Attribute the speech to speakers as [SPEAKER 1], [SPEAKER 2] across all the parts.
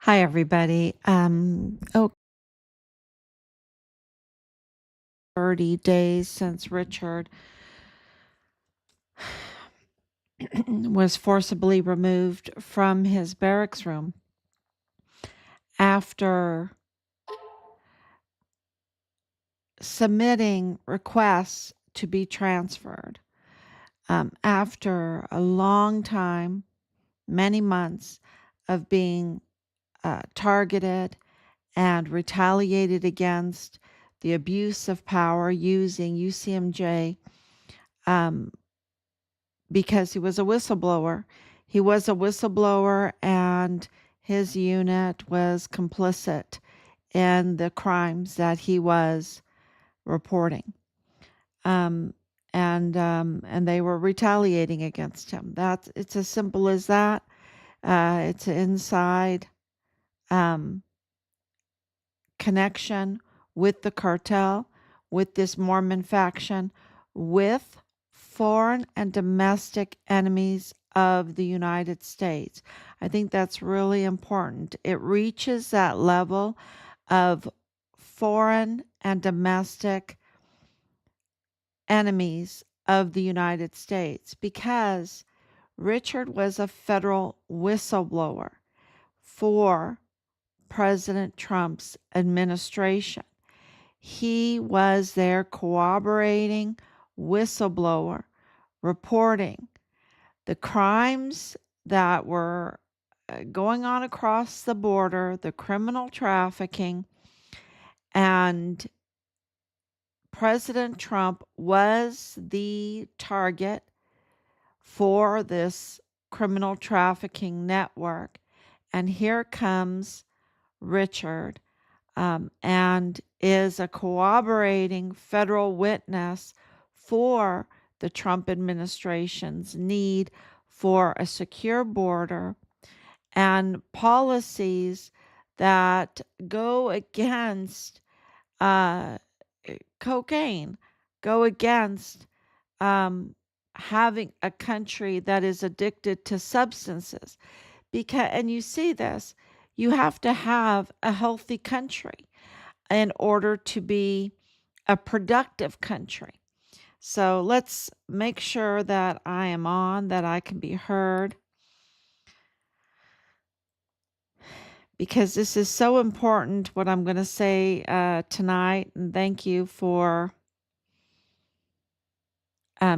[SPEAKER 1] Hi, everybody. 30 days since Richard was forcibly removed from his barracks room after submitting requests to be transferred. After a long time, many months of being targeted and retaliated against, the abuse of power using UCMJ because he was a whistleblower. He was a whistleblower, and his unit was complicit in the crimes that he was reporting. And they were retaliating against him. It's as simple as that. It's an inside um, connection with the cartel, with this Mormon faction, with foreign and domestic enemies of the United States. I think that's really important. It reaches that level of foreign and domestic enemies of the United States because Richard was a federal whistleblower for President Trump's administration. He was their corroborating whistleblower reporting the crimes that were going on across the border, the criminal trafficking, and President Trump was the target for this criminal trafficking network. And here comes Richard and is a corroborating federal witness for the Trump administration's need for a secure border and policies that go against uh, cocaine, go against having a country that is addicted to substances. And you see this, you have to have a healthy country in order to be a productive country. So let's make sure that I am on, that I can be heard, because this is so important what I'm going to say tonight. And thank you for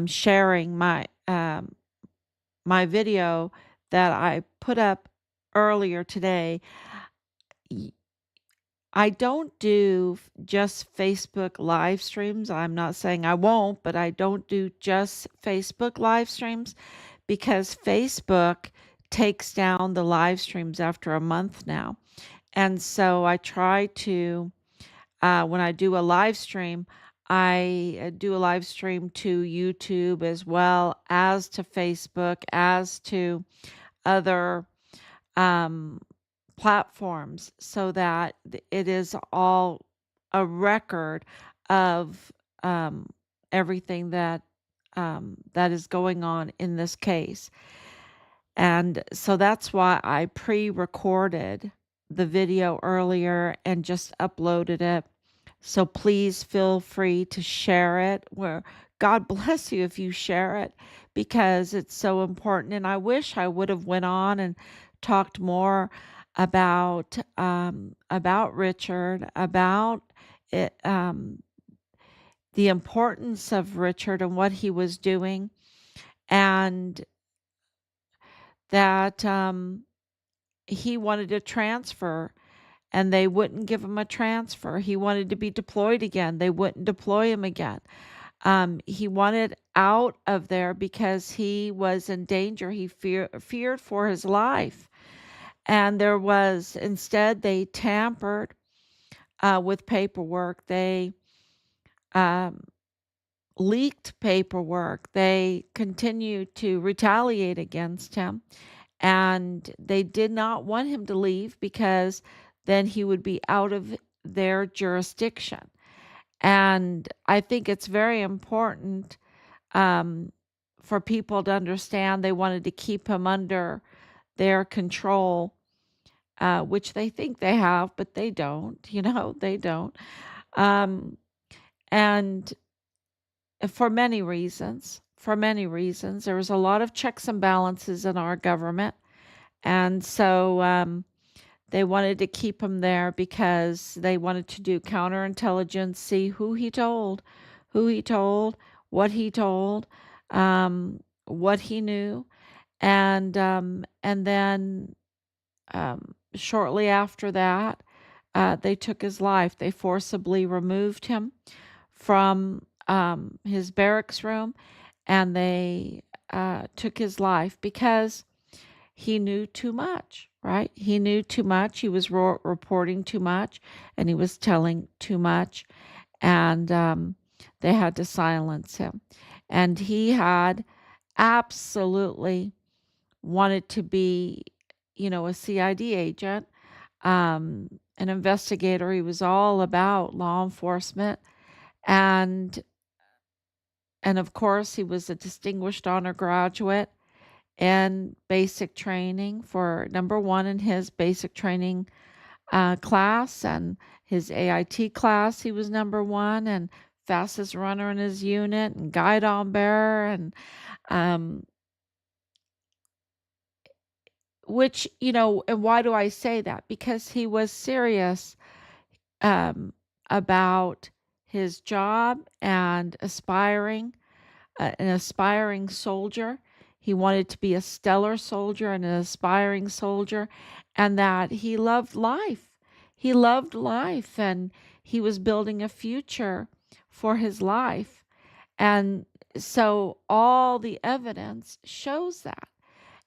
[SPEAKER 1] sharing my video that I put up earlier today. I don't do just Facebook live streams. I'm not saying I won't, but I don't do just Facebook live streams because Facebook takes down the live streams after a month now. And so I try to, when I do a live stream, I do a live stream to YouTube as well as to Facebook, as to other um, platforms, so that it is all a record of everything that is going on in this case. And so that's why I pre-recorded the video earlier and just uploaded it. So please feel free to share it. Where God bless you if you share it, because it's so important. And I wish I would have went on and talked more about Richard, about it, the importance of Richard and what he was doing, and that he wanted a transfer and they wouldn't give him a transfer. He wanted to be deployed again. They wouldn't deploy him again. He wanted out of there because he was in danger. He feared for his life. And instead, they tampered with paperwork. They leaked paperwork. They continued to retaliate against him. And they did not want him to leave because then he would be out of their jurisdiction. And I think it's very important for people to understand they wanted to keep him under their control which they think they have, but they don't, they don't. Um, and for many reasons, there was a lot of checks and balances in our government. And so they wanted to keep him there because they wanted to do counterintelligence, see who he told, what he knew. And then shortly after that, they took his life. They forcibly removed him from his barracks room, and they took his life because he knew too much, right? He knew too much. He was reporting too much, and he was telling too much, and they had to silence him. And he had absolutely wanted to be, a CID agent, an investigator. He was all about law enforcement, and of course, he was a distinguished honor graduate in basic training for number one in his basic training class, and his AIT class. He was number one and fastest runner in his unit, and guidon bearer, and um, which, and why do I say that? Because he was serious um, about his job and an aspiring soldier. He wanted to be a stellar soldier and an aspiring soldier, and that he loved life. He loved life, and he was building a future for his life. And so all the evidence shows that.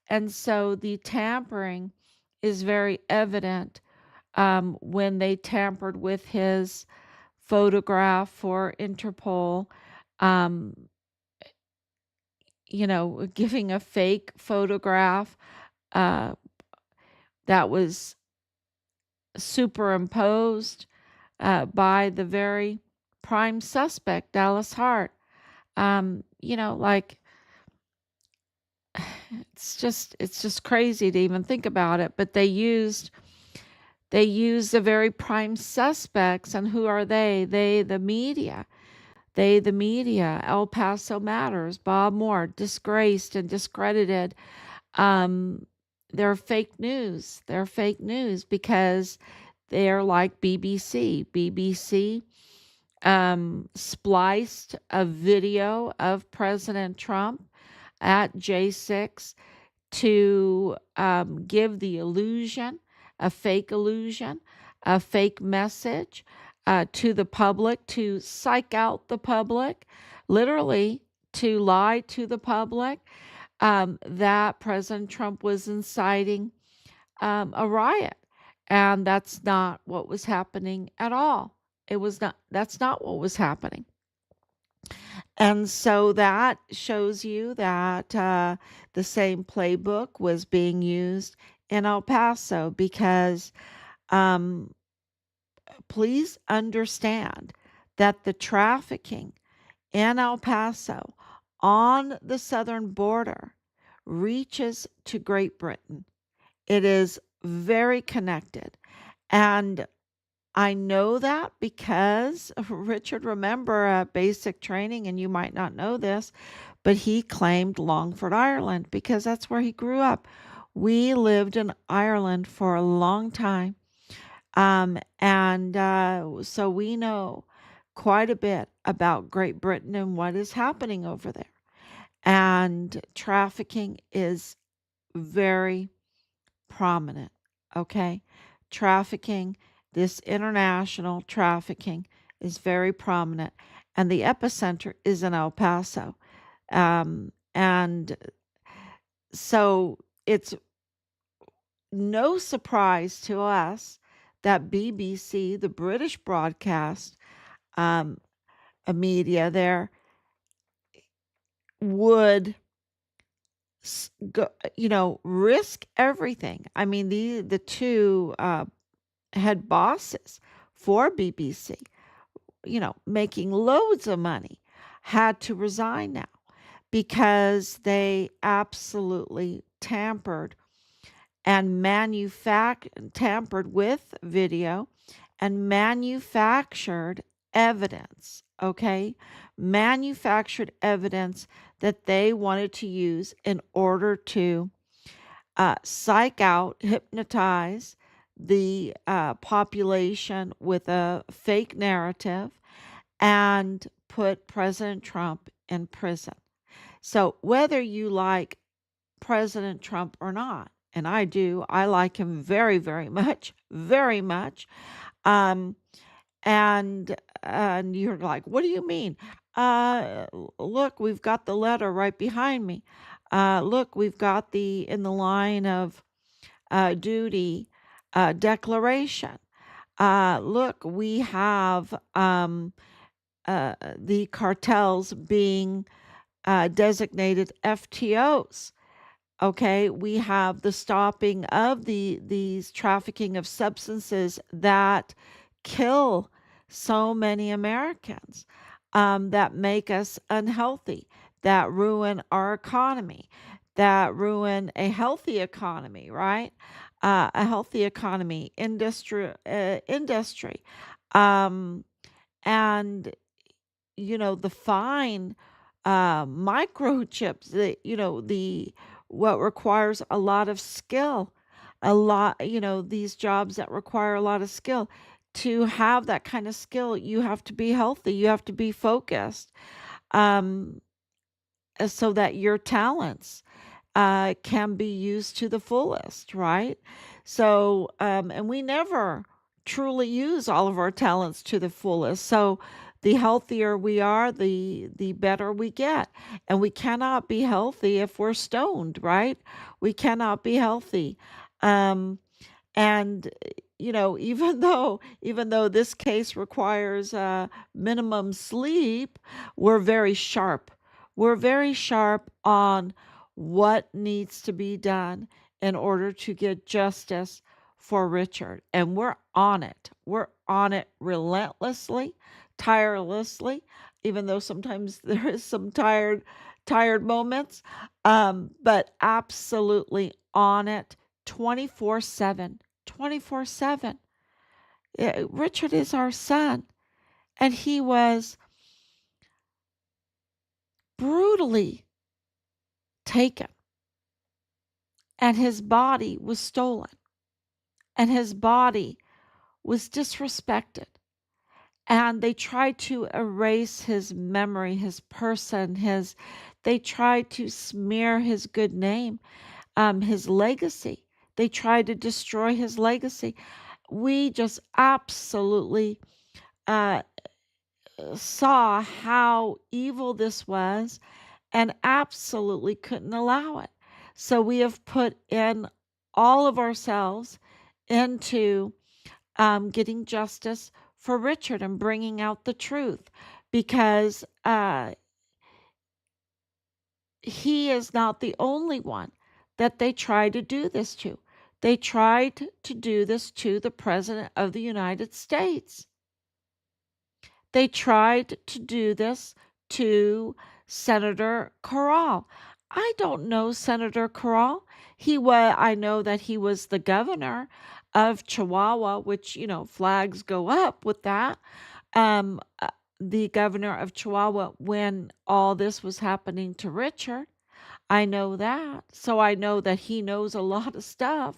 [SPEAKER 1] And so the tampering is very evident when they tampered with his photograph for Interpol, um, giving a fake photograph uh, that was superimposed by the very prime suspect, Dallas Hart. Like it's just crazy to even think about it. But they used the very prime suspects, and who are they? The media. The media. El Paso Matters, Bob Moore, disgraced and discredited. Um, they're fake news. They're fake news because they're like BBC. BBC spliced a video of President Trump at J6 to give the illusion, a fake message to the public, to psych out the public, literally to lie to the public, that President Trump was inciting a riot. And that's not what was happening at all. That's not what was happening. And so that shows you that the same playbook was being used in El Paso, because um, please understand that the trafficking in El Paso on the southern border reaches to Great Britain. It is very connected. And I know that because Richard, remember basic training, and you might not know this, but he claimed Longford, Ireland, because that's where he grew up. We lived in Ireland for a long time. And so we know quite a bit about Great Britain and what is happening over there. And trafficking is very prominent. Okay. Trafficking, this international trafficking, is very prominent. And the epicenter is in El Paso. And so it's no surprise to us that BBC, the British broadcast um, media there, would go, risk everything. I mean, the two head bosses for BBC, making loads of money, had to resign now because they absolutely tampered and tampered with video and manufactured evidence, okay? Manufactured evidence that they wanted to use in order to psych out, hypnotize the population with a fake narrative and put President Trump in prison. So, whether you like President Trump or not, and I do, I like him very, very much, very much. Um, and you're like, what do you mean? Look, we've got the letter right behind me. Look, we've got the in the line of duty declaration. Look, we have the cartels being designated FTOs. Okay, we have the stopping of these trafficking of substances that kill so many Americans, that make us unhealthy, that ruin our economy, that ruin a healthy economy, right? A healthy economy, industry, um, and the fine microchips, the what requires a lot of skill, a lot, these jobs that require a lot of skill. To have that kind of skill, you have to be healthy, you have to be focused, um, so that your talents can be used to the fullest, right? So, and we never truly use all of our talents to the fullest. So, the healthier we are, the better we get. And we cannot be healthy if we're stoned, right? We cannot be healthy. Um, and even though this case requires minimum sleep, we're very sharp. We're very sharp on what needs to be done in order to get justice for Richard, and we're on it. We're on it relentlessly, tirelessly, even though sometimes there is some tired moments, but absolutely on it 24/7. 24/7. Richard is our son, and he was brutally taken, and his body was stolen, and his body was disrespected. And they tried to erase his memory, his person, they tried to smear his good name, his legacy. They tried to destroy his legacy. We just absolutely uh, saw how evil this was and absolutely couldn't allow it. So we have put in all of ourselves into getting justice for Richard and bringing out the truth, because he is not the only one that they tried to do this to. They tried to do this to the President of the United States. They tried to do this to Senator Corral. I don't know Senator Corral. I know that he was the governor of Chihuahua, which, flags go up with that. Um, uh, the governor of Chihuahua when all this was happening to Richard. I know that. So I know that he knows a lot of stuff.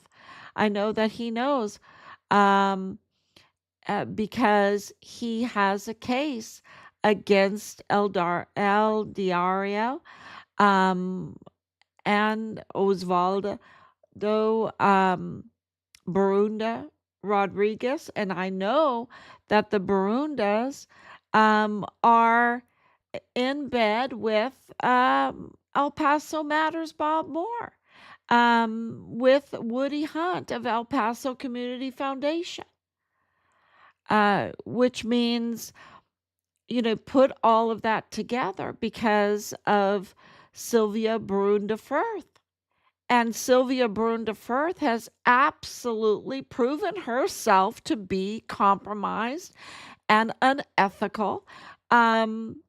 [SPEAKER 1] I know that he knows. Um, because he has a case against El Diario, um, and Osvaldo Borunda Rodriguez. And I know that the Borundas are in bed with El Paso Matters Bob Moore, with Woody Hunt of El Paso Community Foundation. Which means, put all of that together because of Sylvia Borunda Firth. And Sylvia Borunda Firth has absolutely proven herself to be compromised and unethical. Um,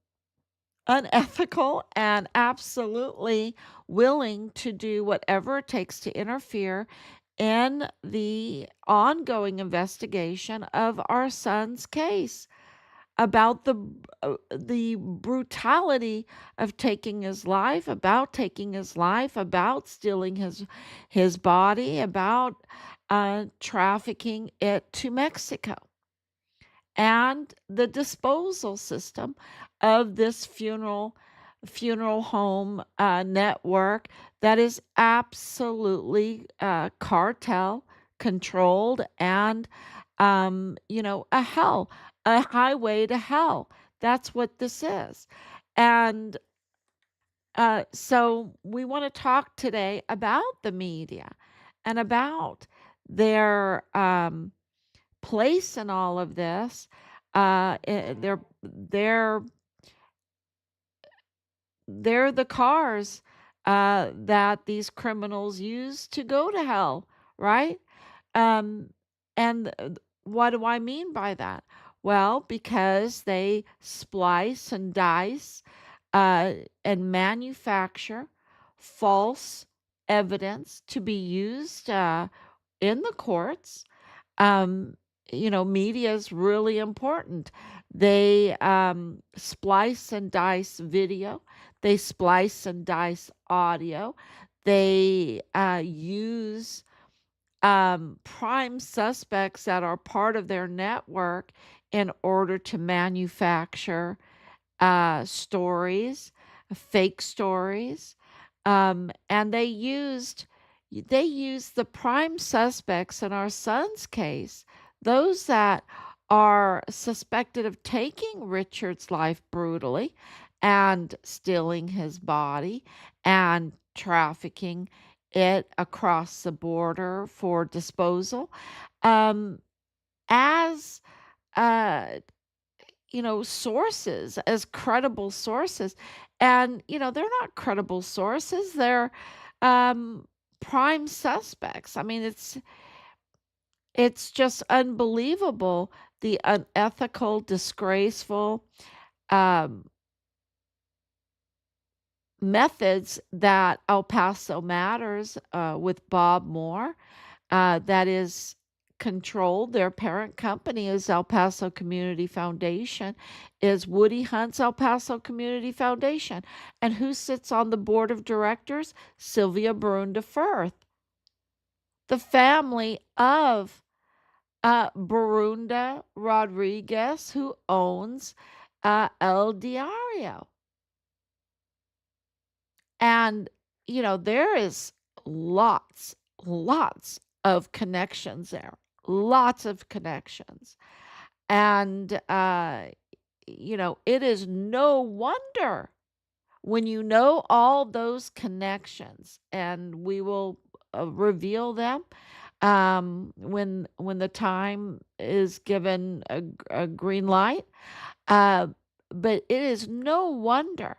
[SPEAKER 1] unethical and absolutely willing to do whatever it takes to interfere in the ongoing investigation of our son's case about the brutality of taking his life, about stealing his body, about trafficking it to Mexico, and the disposal system of this funeral home network that is absolutely cartel controlled and a highway to hell. That's what this is. And so we want to talk today about the media and about their place in all of this. They're they're the cars that these criminals use to go to hell, right? Um, and what do I mean by that? Well, because they splice and dice and manufacture false evidence to be used in the courts. um, Media is really important. They splice and dice video, they splice and dice audio, they use prime suspects that are part of their network in order to manufacture stories, fake stories, and they used the prime suspects in our son's case, those that are suspected of taking Richard's life brutally and stealing his body and trafficking it across the border for disposal, um, as uh, sources, as credible sources. And, they're not credible sources, they're um, prime suspects. I mean, it's just unbelievable the unethical, disgraceful um, methods that El Paso Matters with Bob Moore, that is controlled. Their parent company is El Paso Community Foundation, is Woody Hunt's El Paso Community Foundation. And who sits on the board of directors? Sylvia Borunda-Firth, the family of Borunda Rodriguez, who owns El Diario. And, there is lots of connections there, lots of connections. And, it is no wonder when you know all those connections, and we will reveal them when the time is given a green light. Uh, but it is no wonder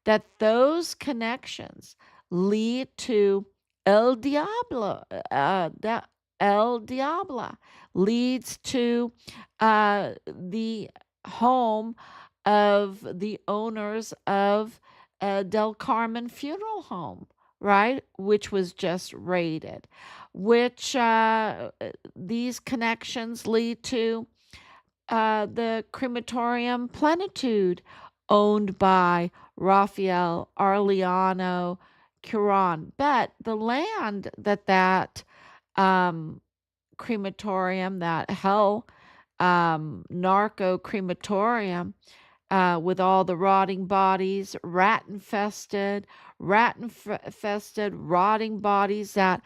[SPEAKER 1] that those connections lead to El Diablo. That El Diabla leads to the home of the owners of Del Carmen Funeral Home, right? Which was just raided. Which these connections lead to the crematorium Plenitude, owned by Rafael Arellano Curon. But the land that um, crematorium, that hell narco crematorium, with all the rotting bodies, rat infested, rotting bodies that,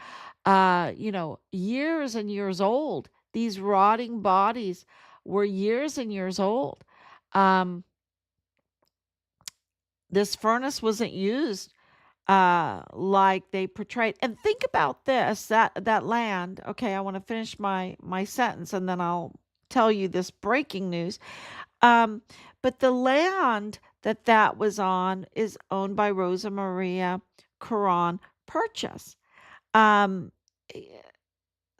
[SPEAKER 1] years and years old. These rotting bodies were years and years old. Um, this furnace wasn't used like they portrayed. And think about this, that land. Okay, I want to finish my sentence and then I'll tell you this breaking news. Um, but the land that was on is owned by Rosa Maria Caron Purchase. Um, eh,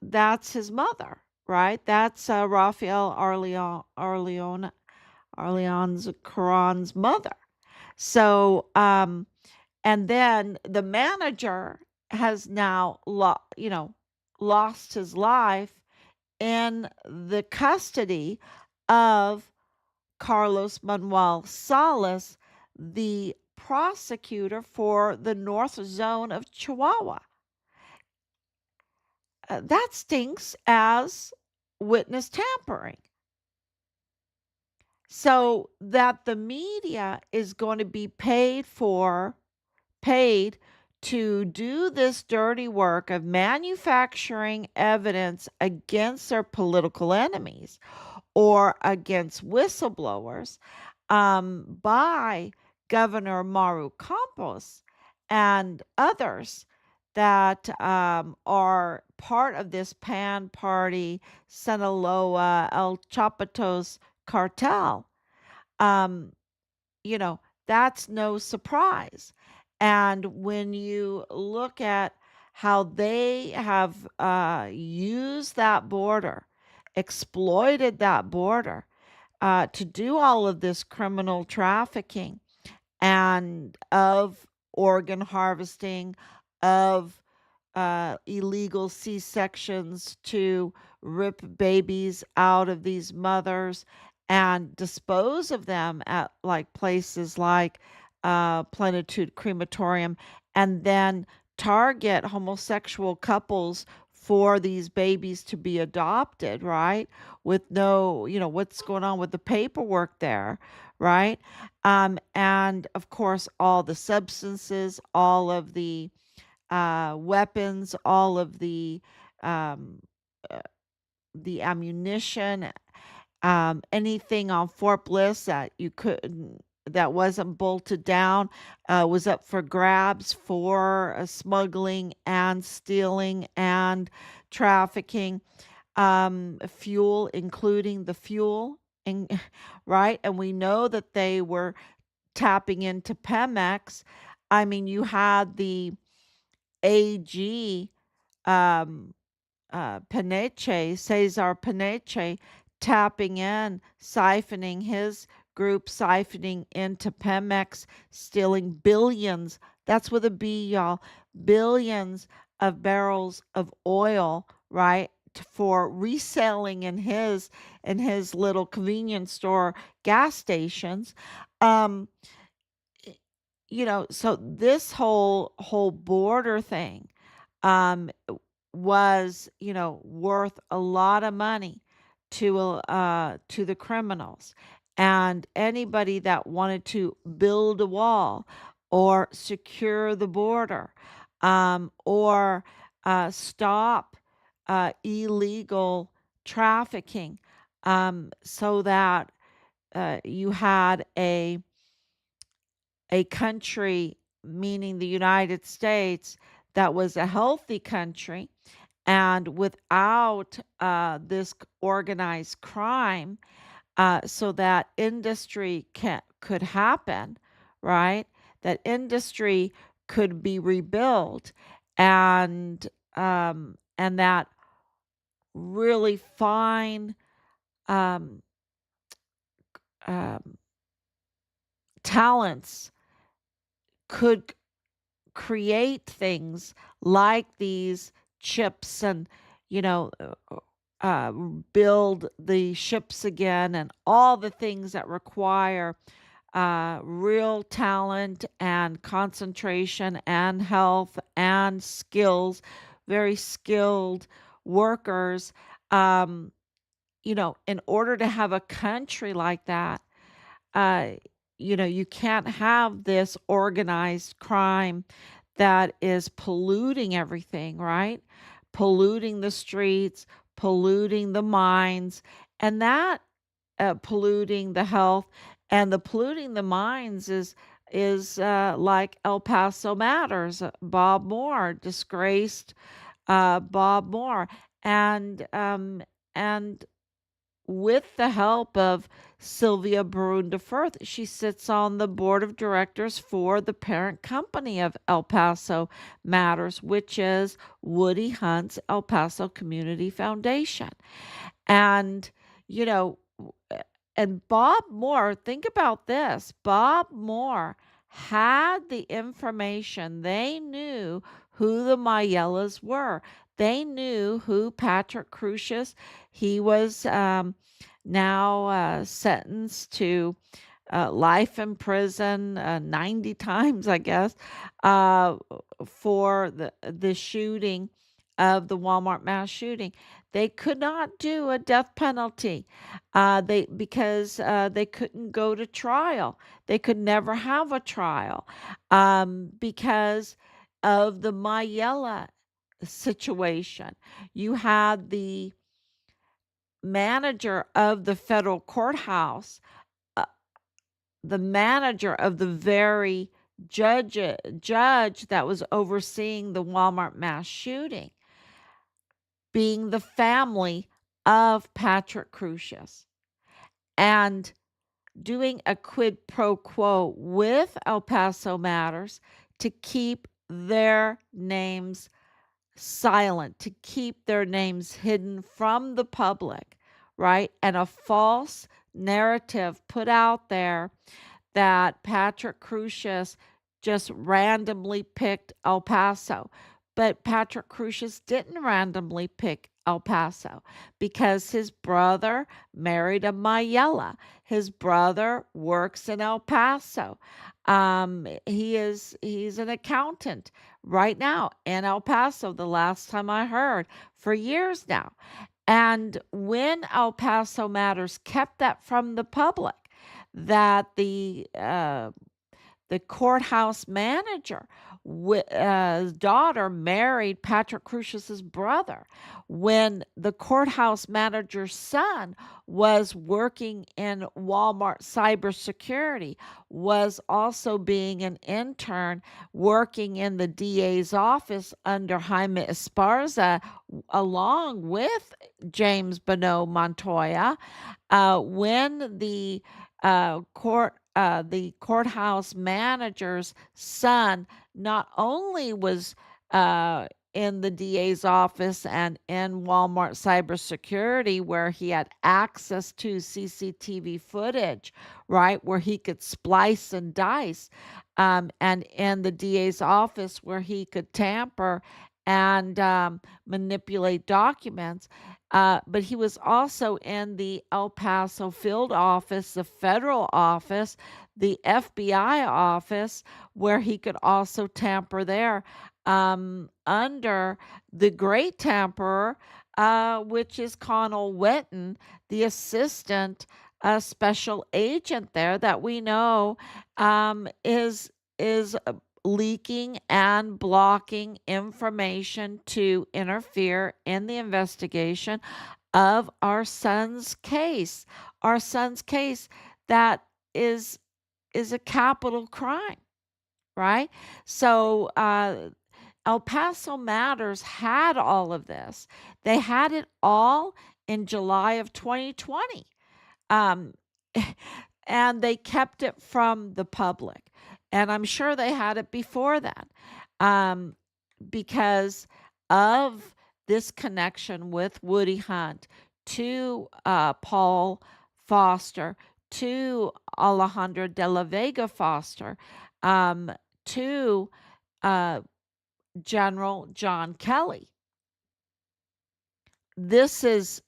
[SPEAKER 1] that's his mother, right? That's Rafael Arleon's Caron's mother. So, and then the manager has now, lost his life in the custody of Carlos Manuel Salas, the prosecutor for the North Zone of Chihuahua. That stinks as witness tampering. So that the media is going to be paid to do this dirty work of manufacturing evidence against their political enemies or against whistleblowers by Governor Maru Campos and others that are part of this Pan Party, Sinaloa, El Chapatos cartel. Um, you know, that's no surprise. And when you look at how they have used that border, exploited that border to do all of this criminal trafficking and of organ harvesting, of illegal C-sections to rip babies out of these mothers and dispose of them at like places like Plenitude Crematorium, and then target homosexual couples for these babies to be adopted, right? With no, what's going on with the paperwork there, right? And of course, all the substances, all of the weapons, all of um, uh, the ammunition, anything on Fort Bliss that wasn't bolted down was up for grabs for smuggling and stealing and trafficking. Fuel, including the fuel, and right, and we know that they were tapping into Pemex. I mean, you had the AG, um, Paneche, Cesar Paneche, tapping in, siphoning his group, siphoning into Pemex, stealing billions. That's with a B, y'all. Billions of barrels of oil, right? For reselling in his little convenience store gas stations. Um, so this whole border thing um was, worth a lot of money to the criminals and anybody that wanted to build a wall or secure the border or stop illegal trafficking so that you had a country, meaning the United States, that was a healthy country and without this organized crime, so that industry could happen, right? That industry could be rebuilt, and that really fine um, um, talents could create things like these chips and you know build the ships again and all the things that require real talent and concentration and health and skills, very skilled workers. um, in order to have a country like that, uh, you can't have this organized crime that is polluting everything, right? Polluting the streets, polluting the mines, and that polluting the health and the polluting the mines is like El Paso Matters, Bob Moore, disgraced Bob Moore, and with the help of Sylvia Barunda Firth, she sits on the board of directors for the parent company of El Paso Matters, which is Woody Hunt's El Paso Community Foundation. And, you know, And Bob Moore, think about this. Bob Moore had the information. They knew who the Mayellas were. They knew who Patrick Crucius. He was now sentenced to life in prison 90 times, I guess, uh, for the shooting of the Walmart mass shooting. They could not do a death penalty they because they couldn't go to trial. They could never have a trial because of the Mayella situation. You had the manager of the federal courthouse, uh, the manager of the very judge that was overseeing the Walmart mass shooting being the family of Patrick Crucius and doing a quid pro quo with El Paso Matters to keep their names silent, to keep their names hidden from the public, right? And a false narrative put out there that Patrick Crucius just randomly picked El Paso. But Patrick Crucius didn't randomly pick El Paso because his brother married a Mayella. His brother works in El Paso. He's an accountant right now in El Paso, the last time I heard, for years now. And when El Paso Matters kept that from the public, that the courthouse manager daughter married Patrick Crucius's brother. When the courthouse manager's son was working in Walmart cybersecurity, was also being an intern working in the DA's office under Jaime Esparza, along with James Bonneau Montoya. When the courthouse manager's son not only was in the DA's office and in Walmart cybersecurity, where he had access to CCTV footage, right, where he could splice and dice, and in the DA's office where he could tamper and manipulate documents. But he was also in the El Paso field office, the federal office, the FBI office, where he could also tamper there under the great tamperer, which is Connell Witten, the assistant special agent there that we know is leaking and blocking information to interfere in the investigation of our son's case that is a capital crime, right? So El Paso Matters had all of this. They had it all in July of 2020. Um, and they kept it from the public. And I'm sure they had it before that um, because of this connection with Woody Hunt to Paul Foster, to Alejandro de la Vega Foster, um, to uh, General John Kelly. This is,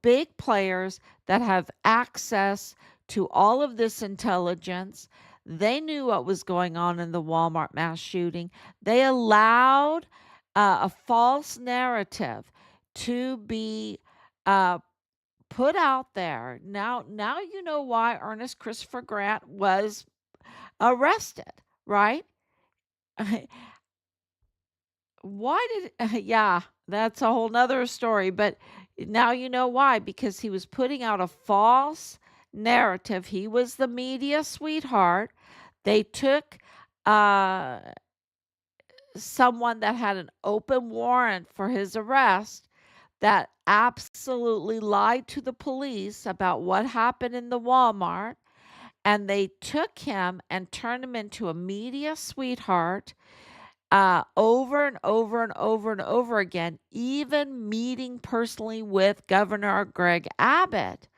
[SPEAKER 1] big players that have access to all of this intelligence. They knew what was going on in the Walmart mass shooting. They allowed a false narrative to be put out there. Now you know why Ernest Christopher Grant was arrested, right? Why did yeah, that's a whole nother story, but now you know why, because he was putting out a false narrative. He was the media sweetheart. They took uh, someone that had an open warrant for his arrest that absolutely lied to the police about what happened in the Walmart, and they took him and turned him into a media sweetheart over and over and over and over again, even meeting personally with Governor Greg Abbott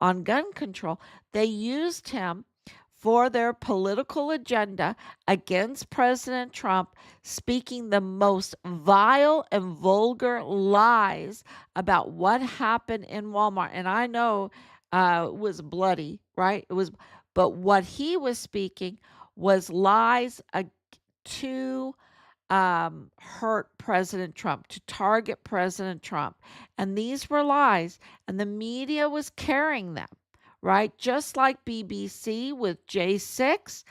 [SPEAKER 1] on gun control. They used him for their political agenda against President Trump, speaking the most vile and vulgar lies about what happened in Walmart. And I know it was bloody, right? But what he was speaking was lies to hurt President Trump, to target President Trump. And these were lies, and the media was carrying them, right? Just like BBC with J6,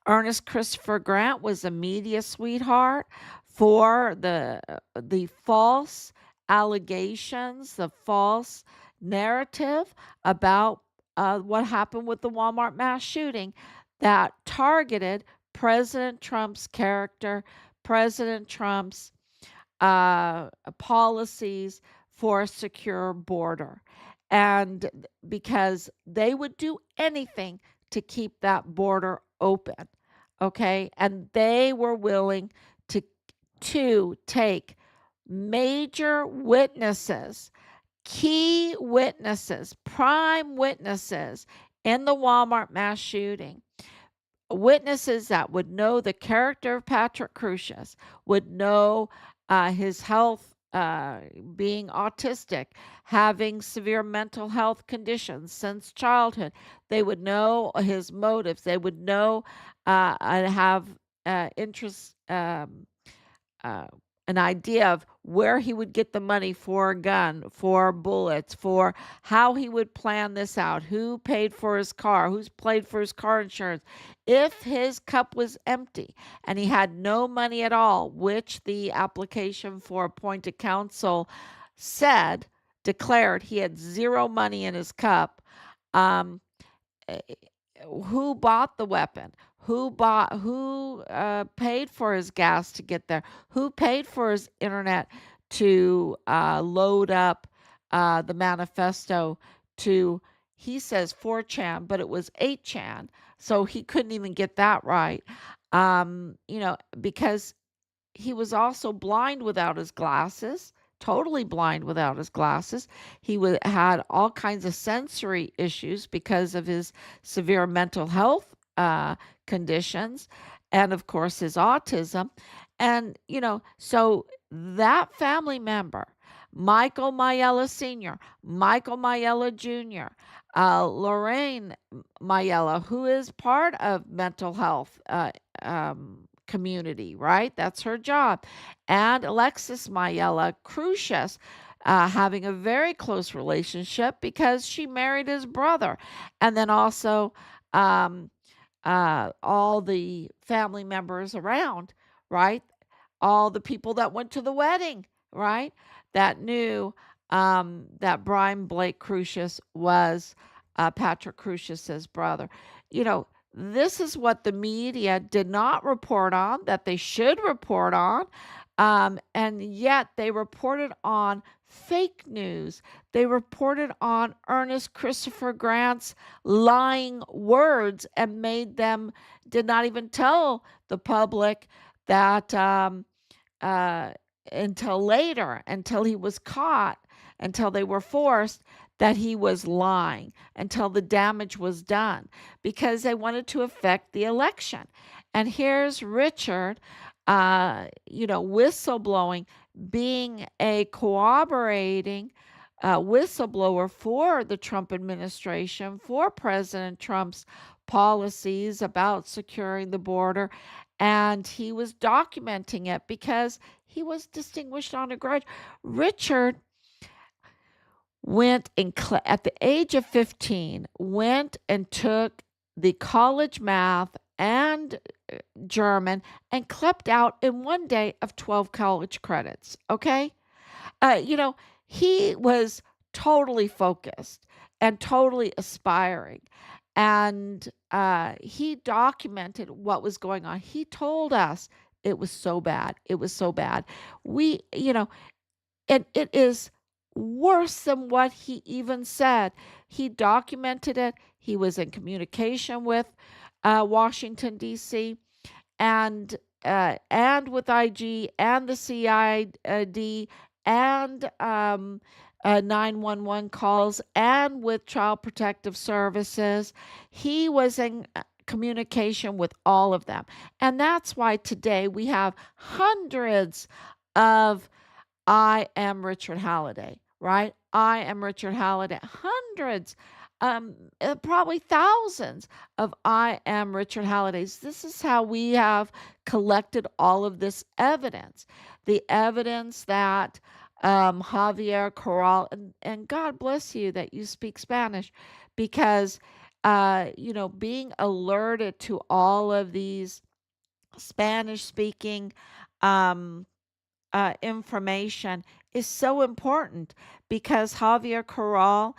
[SPEAKER 1] Ernest Christopher Grant was a media sweetheart for the false allegations, the false narrative about what happened with the Walmart mass shooting that targeted President Trump's character, President Trump's policies for a secure border. And because they would do anything to keep that border open, okay? And they were willing to take major witnesses, key witnesses, prime witnesses in the Walmart mass shooting, witnesses that would know the character of Patrick Crusius, would know his health, being autistic, having severe mental health conditions since childhood. They would know his motives. They would know and have interest, uh, an idea of where he would get the money for a gun, for bullets, for how he would plan this out, who paid for his car, who's paid for his car insurance. If his cup was empty and he had no money at all, which the application for appointed counsel declared he had zero money in his cup, um, eh, who bought the weapon, who paid for his gas to get there, who paid for his internet to load up the manifesto to, he says 4chan, but it was 8chan, so he couldn't even get that right. Because he was also blind without his glasses, totally blind without his glasses. He had all kinds of sensory issues because of his severe mental health conditions, and of course his autism. And, so that family member, Michael Mayella Sr., Michael Mayella Jr., Lorraine Mayella, who is part of mental health community, right? That's her job. And Alexis Mayella Crusius, having a very close relationship because she married his brother. And then also all the family members around, right? All the people that went to the wedding, right? That knew that Brian Blake Crusius was Patrick Crusius's brother. This is what the media did not report on, that they should report on. And yet they reported on fake news. They reported on Ernest Christopher Grant's lying words and did not even tell the public that until later, until he was caught, until they were forced, that he was lying, until the damage was done, because they wanted to affect the election. And here's Richard, whistleblowing, being a cooperating whistleblower for the Trump administration, for President Trump's policies about securing the border. And he was documenting it because he was distinguished on a grudge. Richard went and at the age of 15 went and took the college math and German and clept out in one day of 12 college credits. Okay. He was totally focused and totally aspiring, and he documented what was going on. He told us it was so bad. It was so bad. And it is worse than what he even said. He documented it. He was in communication with Washington, D.C., and with IG and the CID and 911 calls and with Child Protective Services. He was in communication with all of them. And that's why today we have hundreds of I am Richard Halliday, right? I am Richard Halliday. Hundreds, probably thousands of I am Richard Hallidays. This is how we have collected all of this evidence. The evidence that Javier Corral, and God bless you that you speak Spanish, because, being alerted to all of these Spanish speaking um, information is so important, because Javier Corral,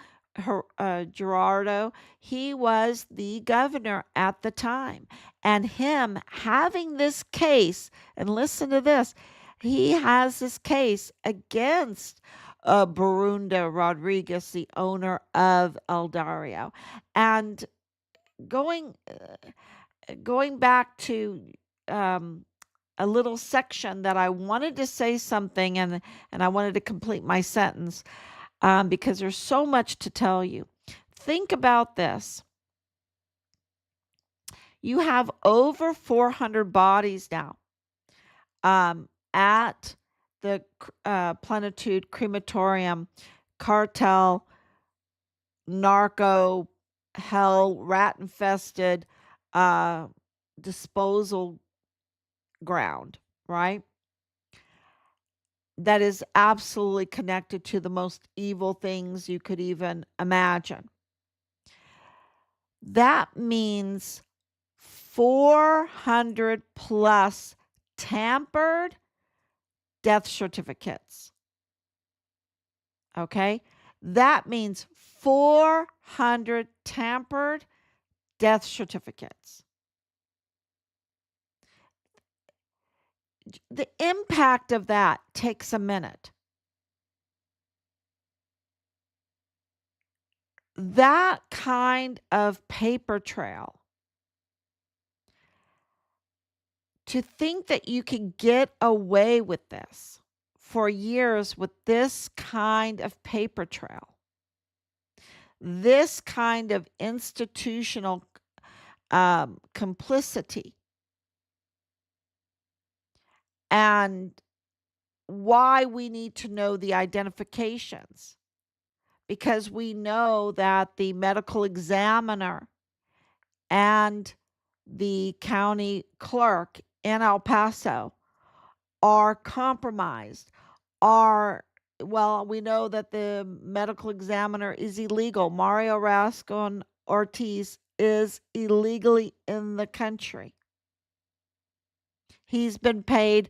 [SPEAKER 1] Gerardo, he was the governor at the time. And him having this case, and listen to this, he has this case against Borunda Rodriguez, the owner of El Dario. And going going back to um, a little section that I wanted to say something, and I wanted to complete my sentence, because there's so much to tell you. Think about this. You have over 400 bodies now at the Plenitude Crematorium, cartel, narco, hell, rat infested disposal ground, right? That is absolutely connected to the most evil things you could even imagine. That means 400 plus tampered death certificates. Okay? That means 400 tampered death certificates. The impact of that takes a minute. That kind of paper trail, to think that you can get away with this for years with this kind of paper trail, this kind of institutional complicity, and why we need to know the identifications, because we know that the medical examiner and the county clerk in El Paso are compromised, we know that the medical examiner is illegal. Mario Rascon Ortiz is illegally in the country. He's been paid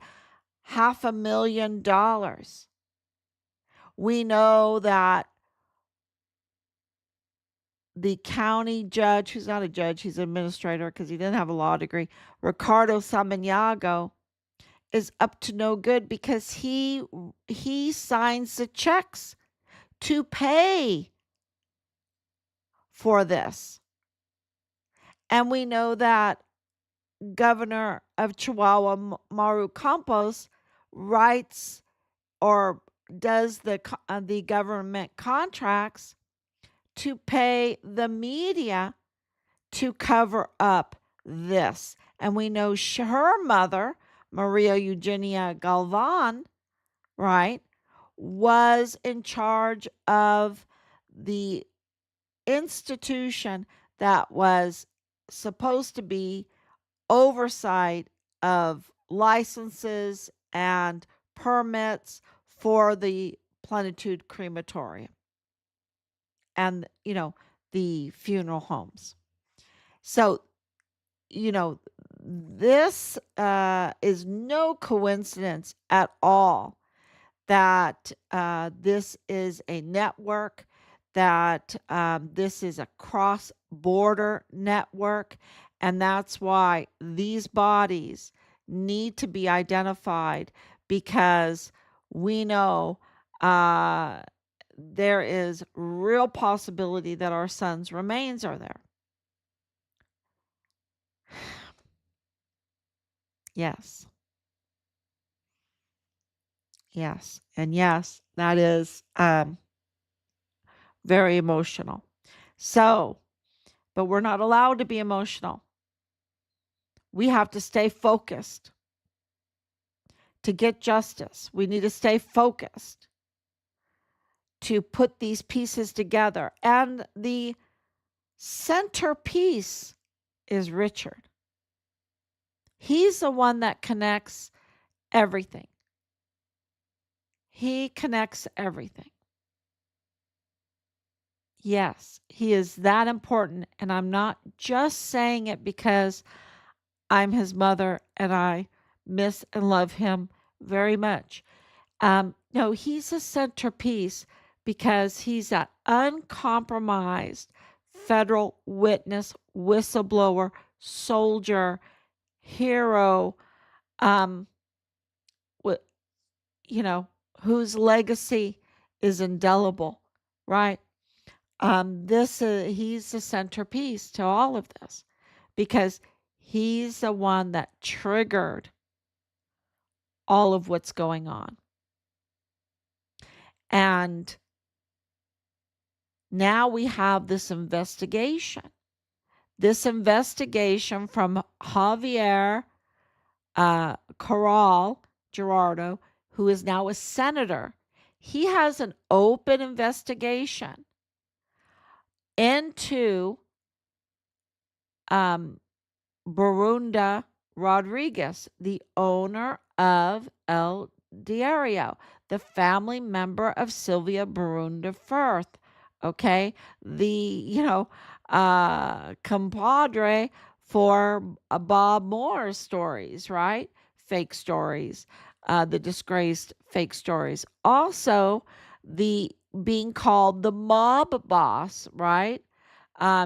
[SPEAKER 1] $500,000. We know that the county judge, who's not a judge, he's an administrator because he didn't have a law degree, Ricardo Samaniago, is up to no good, because he signs the checks to pay for this. And we know that Governor of Chihuahua, Maru Campos, writes or does the government contracts to pay the media to cover up this. And we know her mother, Maria Eugenia Galvan, right, was in charge of the institution that was supposed to be oversight of licenses and permits for the Plenitude Crematorium and, the funeral homes. So, this is no coincidence at all that this is a network, that this is a cross-border network, and that's why these bodies need to be identified, because we know there is real possibility that our son's remains are there. Yes. Yes. And yes, that is very emotional. So, but we're not allowed to be emotional. We have to stay focused to get justice. We need to stay focused to put these pieces together. And the centerpiece is Richard. He's the one that connects everything. He connects everything. Yes, he is that important. And I'm not just saying it because I'm his mother and I miss and love him very much. No, he's a centerpiece because he's an uncompromised federal witness, whistleblower, soldier, hero, um, wi- you know, whose legacy is indelible, right? He's the centerpiece to all of this because he's the one that triggered all of what's going on. And now we have this investigation. This investigation from Javier Corral Gerardo, who is now a senator. He has an open investigation into Borunda Rodriguez, the owner of El Diario, the family member of Sylvia Borunda Firth. Okay, compadre for Bob Moore's stories, right? Fake stories, the disgraced fake stories. Also, the being called the mob boss, right?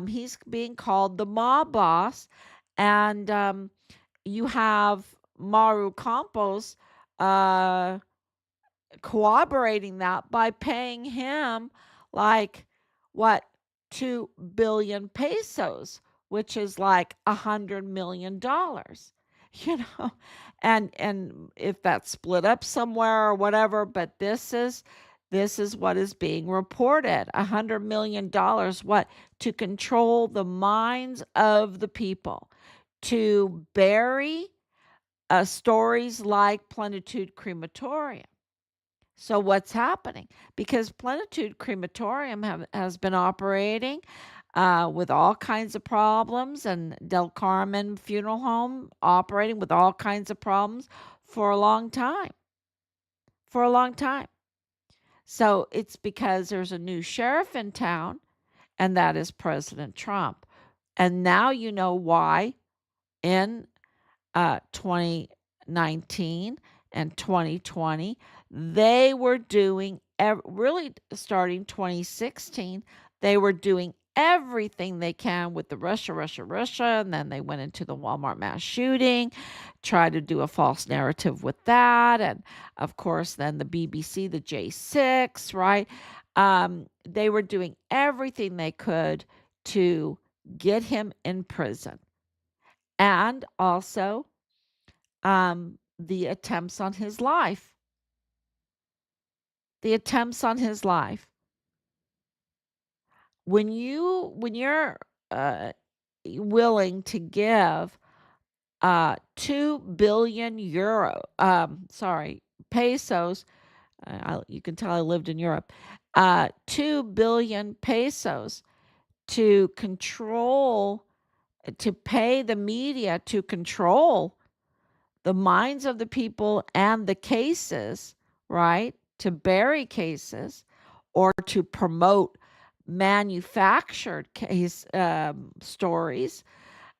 [SPEAKER 1] He's being called the mob boss, and you have Maru Campos uh, corroborating that by paying him like what 2 billion pesos, which is like $100 million. You know, and if that's split up somewhere or whatever, but this is what is being reported. $100 million, what? To control the minds of the people, to bury stories like Plenitude Crematorium. So what's happening? Because Plenitude Crematorium has been operating with all kinds of problems, and Del Carmen Funeral Home operating with all kinds of problems for a long time. For a long time. So it's because there's a new sheriff in town, and that is President Trump. And now you know why in 2019 and 2020, they were doing, really starting 2016, they were doing everything they can with the Russia, and then they went into the Walmart mass shooting, tried to do a false narrative with that, and of course, then the BBC, the J6, right? They were doing everything they could to get him in prison. And also, the attempts on his life. The attempts on his life. When you're uh, willing to give 2 billion pesos. You can tell I lived in Europe. 2 billion pesos to control, to pay the media to control the minds of the people and the cases, right? To bury cases or to promote manufactured case stories,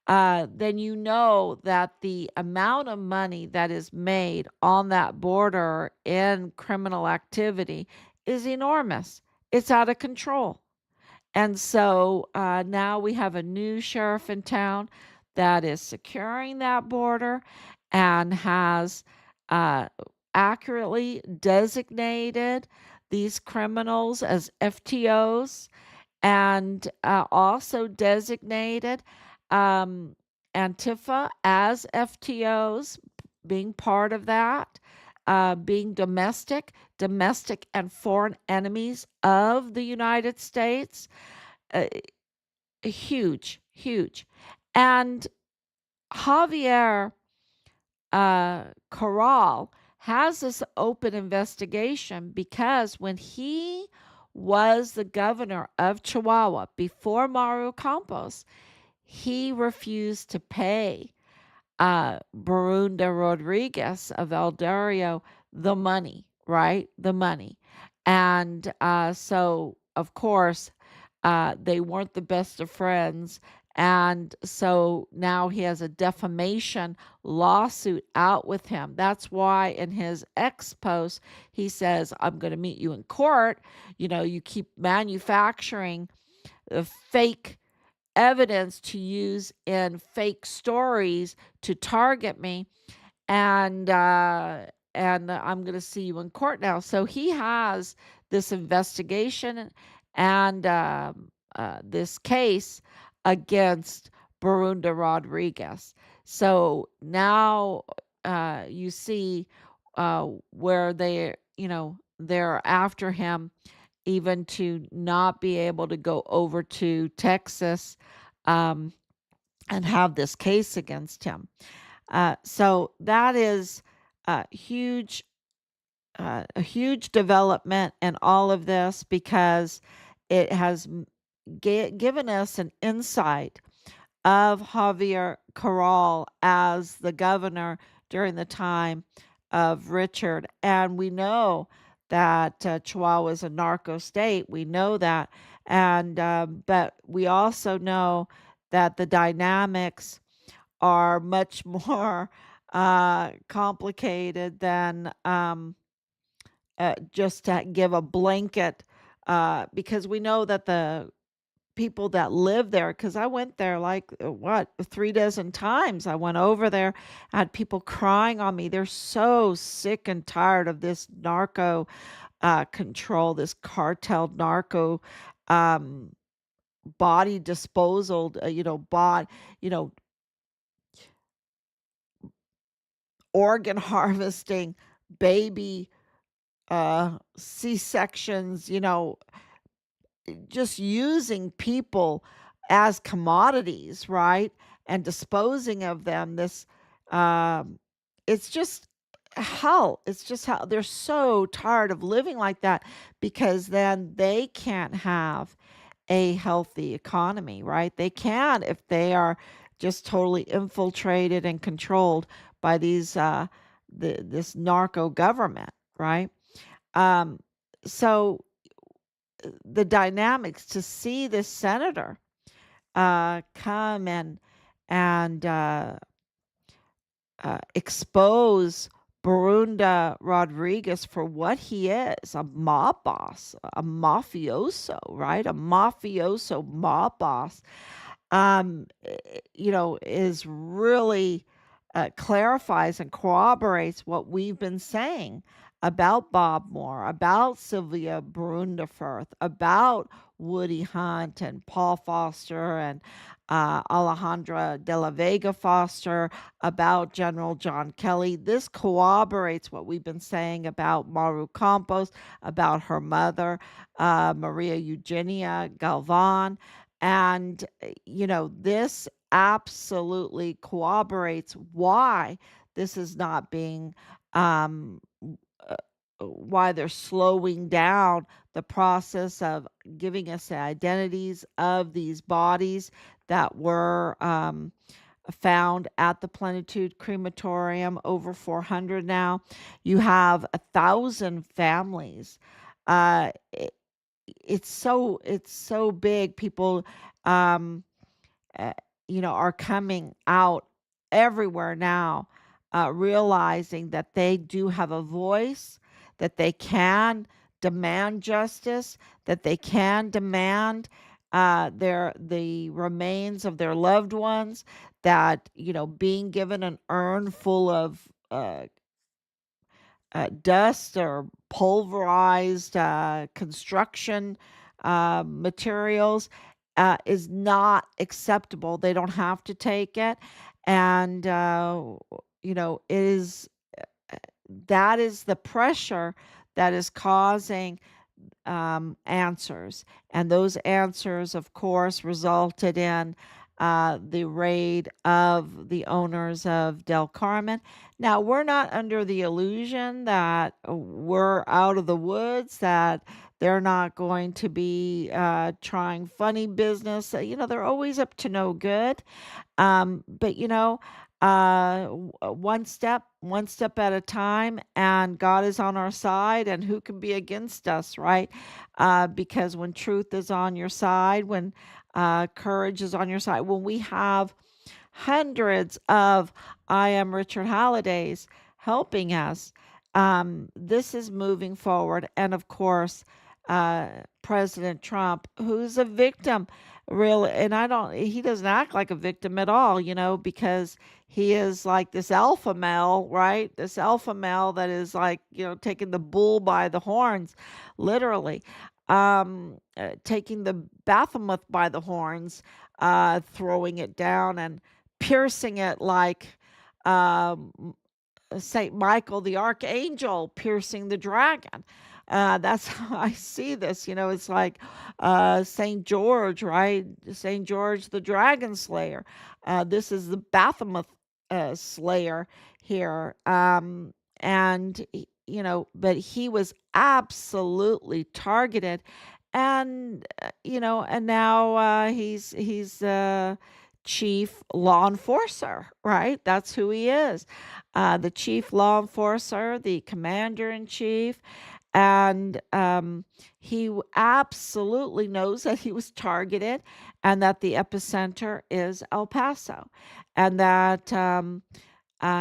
[SPEAKER 1] then you know that the amount of money that is made on that border in criminal activity is enormous. It's out of control. And so now we have a new sheriff in town that is securing that border and has uh, accurately designated these criminals as FTOs, and also designated um, Antifa as FTOs, being part of that. being domestic and foreign enemies of the United States. Uh, Huge, huge. And Javier Corral has this open investigation because when he was the governor of Chihuahua before Maru Campos, he refused to pay Borunda Rodriguez of El Dario the money, right? The money. And so, of course, they weren't the best of friends. And so now he has a defamation lawsuit out with him. That's why in his ex post, he says, I'm going to meet you in court. You keep manufacturing fake evidence to use in fake stories to target me, and I'm going to see you in court now. So he has this investigation and this case against Borunda Rodriguez. So now you see where they're after him, even to not be able to go over to Texas um, and have this case against him. So that is huge, a huge development in all of this because it has given us an insight of Javier Corral as the governor during the time of Richard. And we know that Chihuahua is a narco state. We know that. And but we also know that the dynamics are much more complicated than just to give a blanket, because we know that the people that live there, because I went there like what 3 dozen times. I went over there, I had people crying on me. They're so sick and tired of this narco control, this cartel narco um, body disposal, you know, organ harvesting, baby C-sections, just using people as commodities, right? And disposing of them. Um, it's just hell. It's just how they're so tired of living like that because then they can't have a healthy economy, right? They can if they are just totally infiltrated and controlled by this narco government, right? Um, so the dynamics to see this senator come and expose Borunda Rodriguez for what he is, a mob boss, a mafioso, right? A mafioso mob boss, is really clarifies and corroborates what we've been saying about Bob Moore, about Sylvia Brunderfirth, about Woody Hunt and Paul Foster and Alejandra de la Vega Foster, about General John Kelly. This corroborates what we've been saying about Maru Campos, about her mother, Maria Eugenia Galvan. And, this absolutely corroborates why this is not being, um, uh, why they're slowing down the process of giving us the identities of these bodies that were found at the Plenitude Crematorium, over 400 now. You have 1,000 families. It, it's so big. People, um, uh, are coming out everywhere now, realizing that they do have a voice, that they can demand justice, that they can demand the remains of their loved ones, that being given an urn full of dust or pulverized construction materials is not acceptable. They don't have to take it. And, it is that is the pressure that is causing answers. And those answers, of course, resulted in the raid of the owners of Del Carmen. Now, we're not under the illusion that we're out of the woods, that they're not going to be trying funny business. They're always up to no good. But one step at a time, and God is on our side, and who can be against us, right? Because when truth is on your side, when courage is on your side, when we have hundreds of I am Richard Hallidays helping us, this is moving forward. And of course, President Trump, who's a victim, really, and he doesn't act like a victim at all, because he is like this alpha male, right? This alpha male that is like, taking the bull by the horns, literally, taking the Baphomet by the horns, throwing it down and piercing it like um, Saint Michael the archangel piercing the dragon. That's how I see this. It's like Saint George, right? Saint George the dragon slayer. This is the Baphomet slayer here. And but he was absolutely targeted, and and now he's chief law enforcer, right? That's who he is. The chief law enforcer, the commander in chief. And he absolutely knows that he was targeted, and that the epicenter is El Paso, and that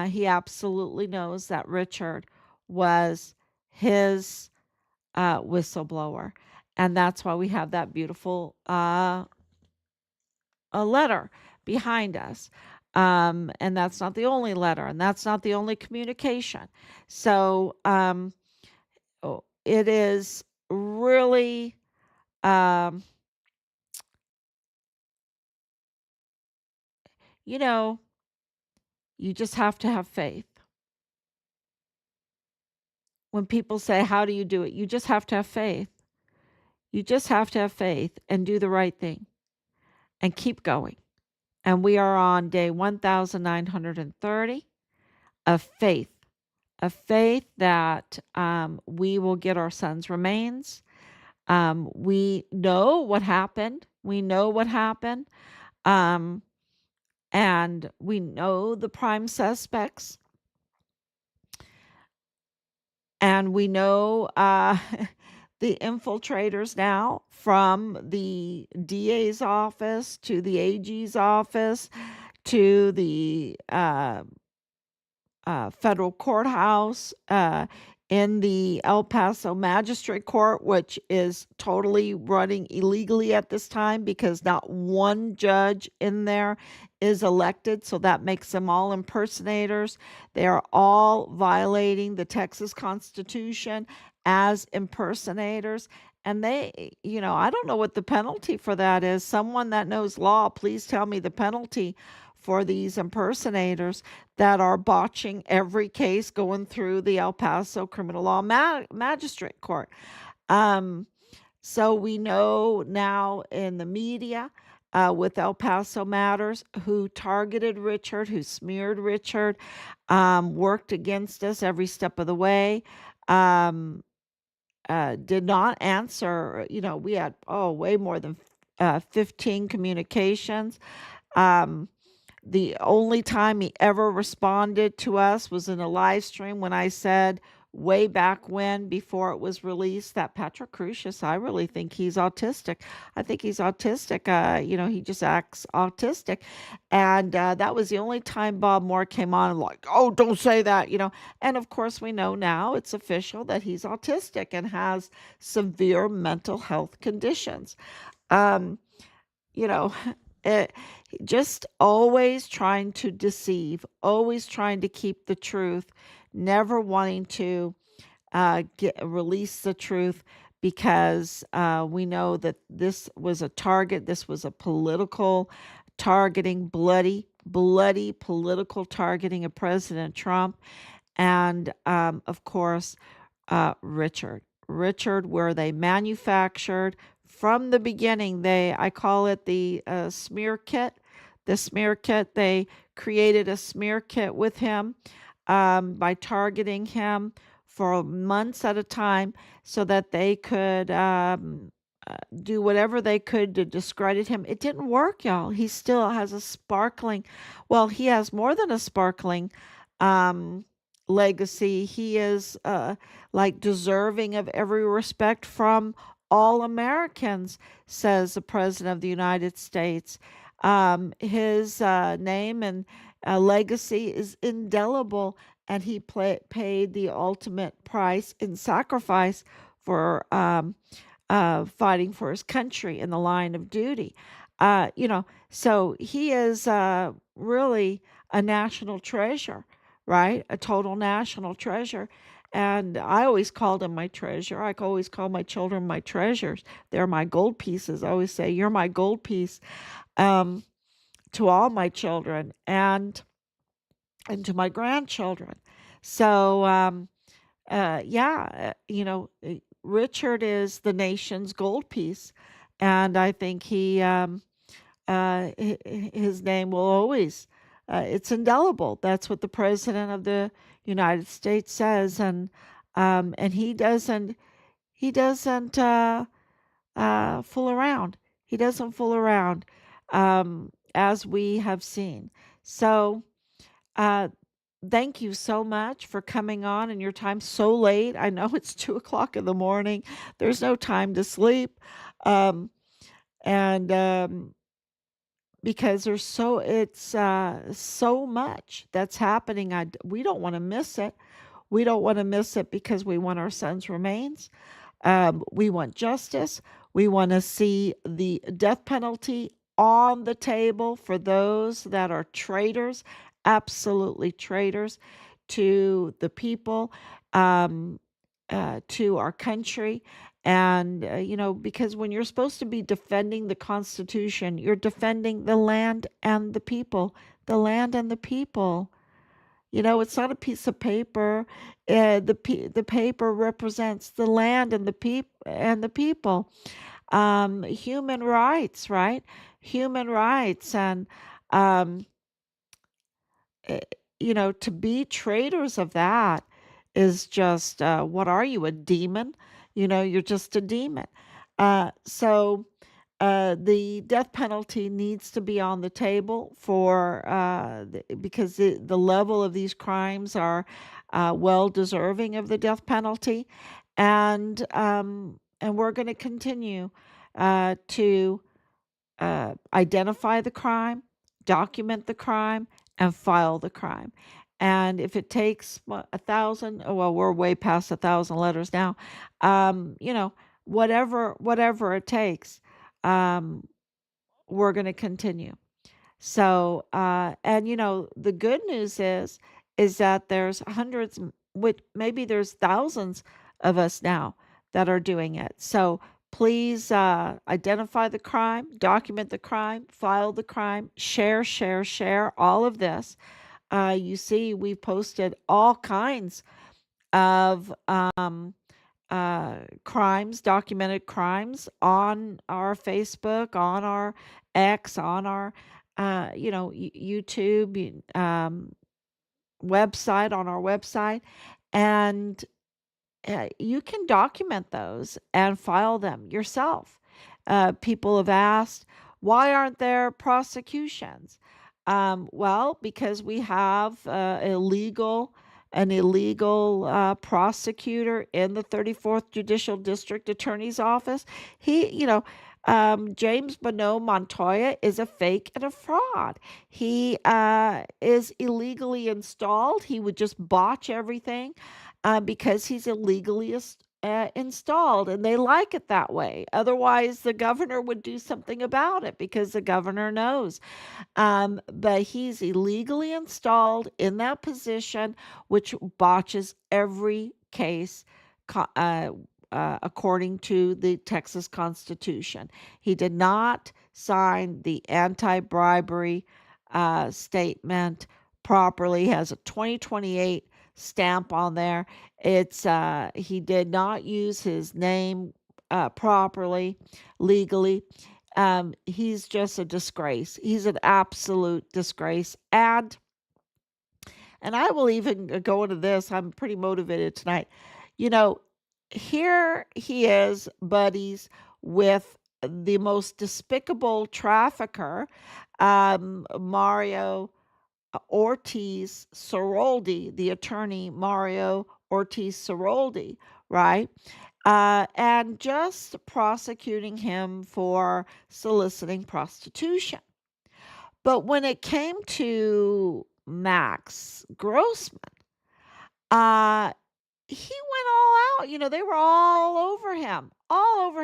[SPEAKER 1] he absolutely knows that Richard was his whistleblower. And that's why we have that beautiful a letter behind us. And that's not the only letter, and that's not the only communication. So it is really, um, you know, you just have to have faith. When people say, how do you do it? You just have to have faith. You just have to have faith and do the right thing and keep going. And we are on day 1930 of faith. A faith that we will get our son's remains. We know what happened. We know what happened. Um, and we know the prime suspects. And we know the infiltrators now, from the DA's office to the AG's office to the federal courthouse, in the El Paso Magistrate Court, which is totally running illegally at this time because not one judge in there is elected. So that makes them all impersonators. They are all violating the Texas Constitution as impersonators. And I don't know what the penalty for that is. Someone that knows law, please tell me the penalty for these impersonators that are botching every case going through the El Paso Criminal Law Magistrate Court. So we know now in the media, with El Paso Matters, who targeted Richard, who smeared Richard, worked against us every step of the way, did not answer. We had, way more than 15 communications. The only time he ever responded to us was in a live stream when I said way back when, before it was released, that Patrick Crucius, I really think he's autistic. I think he's autistic. He just acts autistic. And that was the only time Bob Moore came on and like, oh, don't say that. And of course, we know now it's official that he's autistic and has severe mental health conditions. Um, you know, it, just always trying to deceive, always trying to keep the truth, never wanting to release the truth, because we know that this was a target. This was a political targeting, bloody political targeting of President Trump. and of course, Richard, where they manufactured from the beginning. I call it the smear kit. The smear kit. They created a smear kit with him by targeting him for months at a time, so that they could do whatever they could to discredit him. It didn't work, y'all. He still has a sparkling, well, he has more than a sparkling um, legacy. He is like deserving of every respect from all Americans, says the President of the United States. His name and legacy is indelible, and he paid the ultimate price in sacrifice for fighting for his country in the line of duty. So he is really a national treasure, right? A total national treasure. And I always called him my treasure. I always call my children my treasures. They're my gold pieces. I always say, "You're my gold piece," um, to all my children and to my grandchildren. So, Richard is the nation's gold piece, and I think his name will always, it's indelible. That's what the President of the United States says, and he doesn't fool around. He doesn't fool around, as we have seen. So, uh, thank you so much for coming on in your time so late. I know it's 2 o'clock in the morning. There's no time to sleep. Um, and Because it's so much that's happening. We don't want to miss it. We don't want to miss it because we want our son's remains. We want justice. We want to see the death penalty on the table for those that are traitors, absolutely traitors to the people, um, to our country. And, because when you're supposed to be defending the Constitution, you're defending the land and the people, the land and the people. It's not a piece of paper. The paper represents the land and the people. Human rights, right? Human rights, and um, eh, to be traitors of that is just, what are you, a demon? You're just a demon. So the death penalty needs to be on the table because the level of these crimes are well deserving of the death penalty, and we're going to continue to identify the crime, document the crime, and file the crime. And if it takes 1,000, oh, well, we're way past 1,000 letters now. Whatever it takes, um, we're going to continue. So, and the good news is that there's hundreds, maybe there's thousands of us now that are doing it. So please identify the crime, document the crime, file the crime, share all of this. You see, we've posted all kinds of crimes, documented crimes on our Facebook, on our X, on our YouTube website, on our website, and you can document those and file them yourself. People have asked, why aren't there prosecutions? Well, because we have an illegal prosecutor in the 34th Judicial District Attorney's Office. James Bonneau Montoya is a fake and a fraud. He is illegally installed. He would just botch everything because he's illegally installed, and they like it that way. Otherwise, the governor would do something about it because the governor knows. But he's illegally installed in that position, which botches every case. According to the Texas Constitution, he did not sign the anti-bribery statement properly. He has a 2028 stamp on there. It's he did not use his name properly, legally. He's just a disgrace. He's an absolute disgrace. And I will even go into this. I'm pretty motivated tonight. You know, here he is, buddies, with the most despicable trafficker, Mario Ortiz Soroldi, the attorney Mario Ortiz Soroldi, right? And just prosecuting him for soliciting prostitution. But when it came to Max Grossman, uh, he went all out. They were all over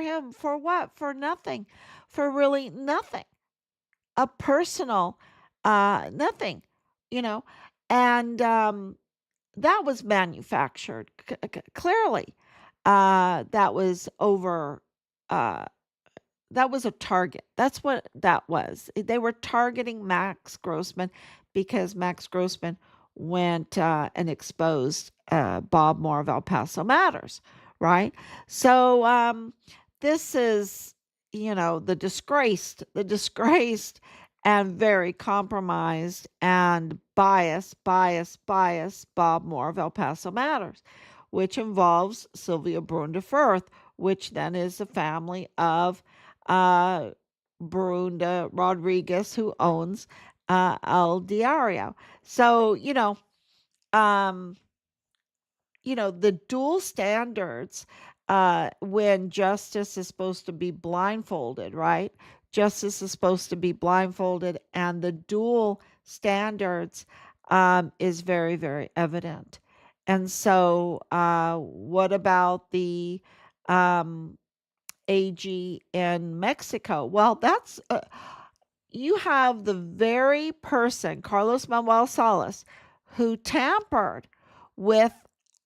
[SPEAKER 1] him for what? For nothing, for really nothing, a personal, nothing, you know, and that was manufactured clearly. That was over. Uh, that was a target. That's what that was. They were targeting Max Grossman because Max Grossman went and exposed Bob Moore of El Paso Matters, right? So this is, the disgraced and very compromised and biased Bob Moore of El Paso Matters, which involves Sylvia Brunda Firth, which then is the family of uh, Borunda Rodriguez, who owns El Diario. So, um, the dual standards when justice is supposed to be blindfolded, right? Justice is supposed to be blindfolded, and the dual standards is very, very evident. And so, what about the um, AG in Mexico? Well, you have the very person, Carlos Manuel Salas, who tampered with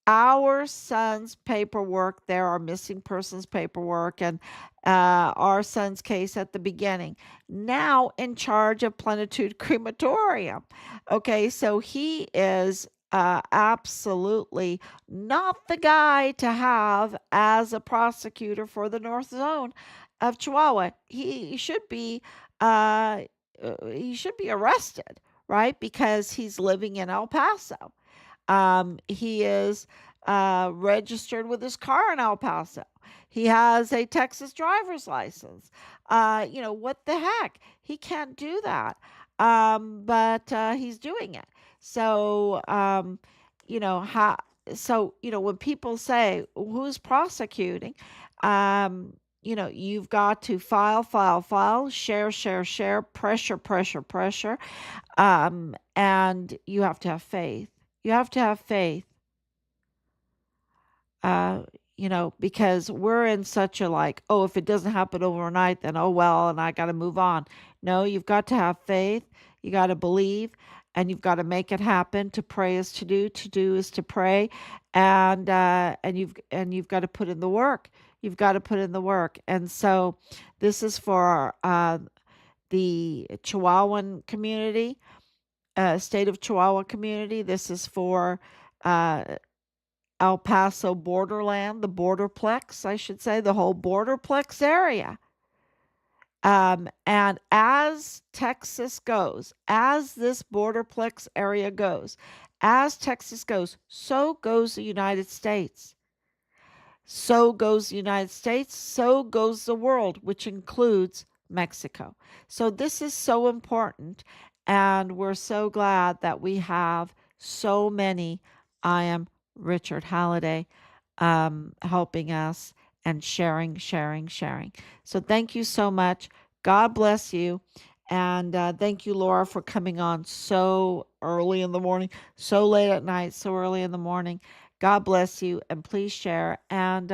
[SPEAKER 1] our son's paperwork. There are missing persons paperwork and our son's case at the beginning. Now in charge of Plenitude Crematorium. Okay, so he is absolutely not the guy to have as a prosecutor for the North Zone of Chihuahua. Uh, he should be arrested, right? Because he's living in El Paso. He is registered with his car in El Paso. He has a Texas driver's license. What the heck? He can't do that. But he's doing it. So, how, so, when people say, who's prosecuting? You've got to file, share, pressure. And you have to have faith. You have to have faith, uh, because we're in such a like, oh, if it doesn't happen overnight, then oh well, and I got to move on. No, you've got to have faith. You got to believe, and you've got to make it happen. To pray is to do. To do is to pray, and you've got to put in the work. You've got to put in the work, and so this is for the Chihuahuan community, state of Chihuahua community. This is for uh, El Paso borderland, the borderplex, I should say, the whole borderplex area. And as Texas goes, as this borderplex area goes, as Texas goes, so goes the United States. So goes the United States, so goes the world, which includes Mexico. So this is so important, and we're so glad that we have so many. I am Richard Halliday helping us and sharing. So thank you so much. God bless you. And thank you, Laura, for coming on so early in the morning, so late at night, so early in the morning. God bless you, and please share. And